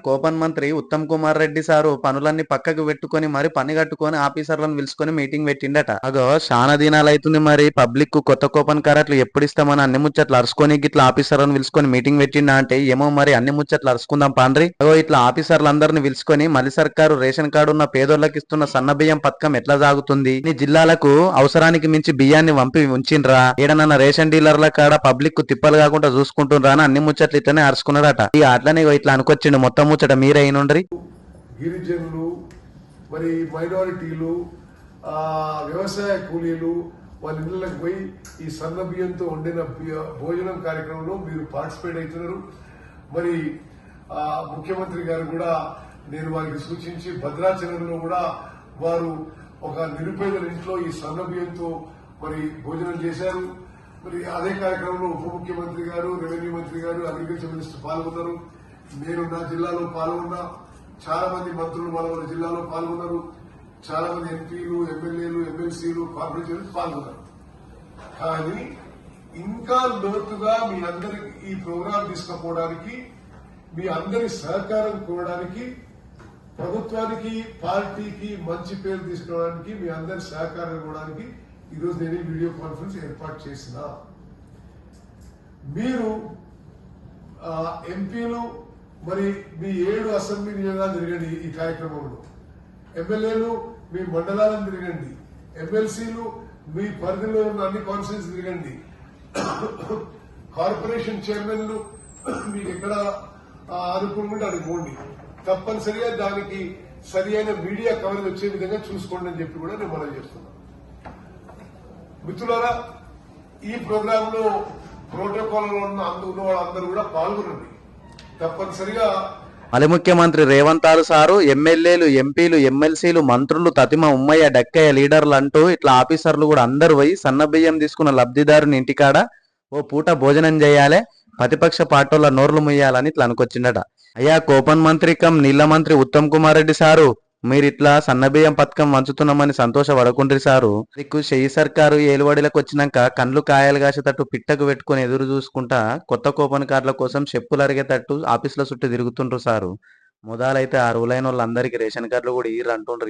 Coupon మంత్రి Uttam Kumar Reddy sir పనులన్నీ పక్కకు పెట్టుకొని మరి పని కట్టుకొని ఆఫీసర్లను పిలుచుకొని మీటింగ్ పెట్టిండట. అగో చాలా దినాలైతుంది మరి పబ్లిక్ కు కొత్త కోపన్ కార్డులు ఎప్పుడు ఇస్తామని అన్ని ముచ్చట్లు అరుచుకొని ఇట్లా ఆఫీసర్లను పిలుచుకొని మీటింగ్ పెట్టిండా అంటే ఏమో మరి అన్ని ముచ్చట్లు అరుచుకుందాం పాండ్రి. అగో ఇట్లా ఆఫీసర్లందరిని పిలుచుకొని మళ్ళీ సర్కారు రేషన్ కార్డు ఉన్న పేదోళ్ళకి ఇస్తున్న సన్న బియ్యం పథకం ఎట్లా సాగుతుంది, ఈ జిల్లాలకు అవసరానికి మించి బియ్యాన్ని పంపి ఉంచిండ్రా, ఏడనన్న రేషన్ డీలర్ల కాడ పబ్లిక్ కు తిప్పలు కాకుండా చూసుకుంటుండ్రా అని అన్ని ముచ్చట్లు ఇట్లనే అరుచుకున్నాడట. ఇక అట్లనే ఇట్లా అనుకొచ్చిండు మొత్తం ముచ్చట మీరే అయినుండ్రి. గిరిజనులు మరి మైనారిటీలు వ్యవసాయ కూలీలు వాళ్ళ ఇళ్ళకి పోయి ఈ సన్న బియ్యంతో వండిన భోజనం కార్యక్రమంలో మీరు పార్టిసిపేట్ అవుతున్నారు. మరి ముఖ్యమంత్రి గారు కూడా నేను వారికి సూచించి భద్రాచలంలో కూడా వారు ఒక నిరుపేదల ఇంట్లో ఈ సన్న బియ్యంతో మరి భోజనం చేశారు. మరి అదే కార్యక్రమంలో ఉప ముఖ్యమంత్రి గారు, రెవెన్యూ మంత్రి గారు, అగ్రికల్చర్ మినిస్టర్ పాల్గొన్నారు. నేను నా జిల్లాలో పాల్గొన్నా, చాలా మంది మంత్రులు వాళ్ళ జిల్లాలో పాల్గొన్నారు, చాలా మంది ఎంపీలు, ఎమ్మెల్యేలు, ఎమ్మెల్సీలు, కార్పొరేటర్లు పాల్గొన్నారు. కానీ ఇంకా లోతుగా మీ అందరికి ఈ ప్రోగ్రాం తీసుకుపోవడానికి, మీ అందరి సహకారం కోరడానికి, ప్రభుత్వానికి పార్టీకి మంచి పేరు తీసుకురావడానికి మీ అందరి సహకారం ఇవ్వడానికి ఈరోజు నేను వీడియో కాన్ఫరెన్స్ ఏర్పాటు చేసిన. మీరు ఎంపీలు మరి మీ 7 అసెంబ్లీ నియోజకాలు తిరగండి ఈ కార్యక్రమంలో, ఎమ్మెల్యేలు మీ మండలాలను తిరగండి, ఎమ్మెల్సీలు మీ పరిధిలో ఉన్న అన్ని కాన్స్టిట్యూన్స్ తిరగండి, కార్పొరేషన్ చైర్మన్లు మీకు ఎక్కడ అనుకుంటే అనుకోండి. తప్పనిసరిగా దానికి సరి అయిన మీడియా కవరేజ్ వచ్చే విధంగా చూసుకోండి అని చెప్పి కూడా నేను మనం చేస్తున్నాను. మిత్రులారా, ఈ ప్రోగ్రామ్ లో ప్రోటోకాల్ లో ఉన్న వాళ్ళందరూ కూడా పాల్గొనండి తప్పనిసరిగా. మలి ముఖ్యమంత్రి రేవంత్ సారు ఎమ్మెల్యేలు, ఎంపీలు, ఎమ్మెల్సీలు, మంత్రులు, తతిమ, ఉమ్మయ్య, డక్కయ్య లీడర్లు అంటూ ఇట్లా ఆఫీసర్లు కూడా అందరు పోయి సన్న బియ్యం తీసుకున్న లబ్ధిదారుని ఇంటికాడ ఓ పూట భోజనం చేయాలి, ప్రతిపక్ష పార్టీల నోర్లు ముయ్యాలని ఇట్లా అనుకొచ్చిండట. అయ్యా కోపన్ మంత్రి కమ్ నీళ్ల మంత్రి ఉత్తమ్ కుమార్ రెడ్డి సారు, మీరు ఇట్లా సన్నబియ్యం పథకం వంచుతున్నామని సంతోషపడకుండ్రి సారు. నీకు చెయ్యి సర్కారు ఏలువడిలకు వచ్చినాక కండ్లు కాయలు కాసేటట్టు పిట్టకు పెట్టుకుని ఎదురు చూసుకుంటా కొత్త కూపన్ కార్డుల కోసం చెప్పులు అరిగేటట్టు ఆఫీసుల చుట్టూ తిరుగుతుండ్రు సారు. మొదలైతే ఆ రూలైన వాళ్ళందరికీ రేషన్ కార్డులు కూడా ఇయ్యరు అంటుండ్రు.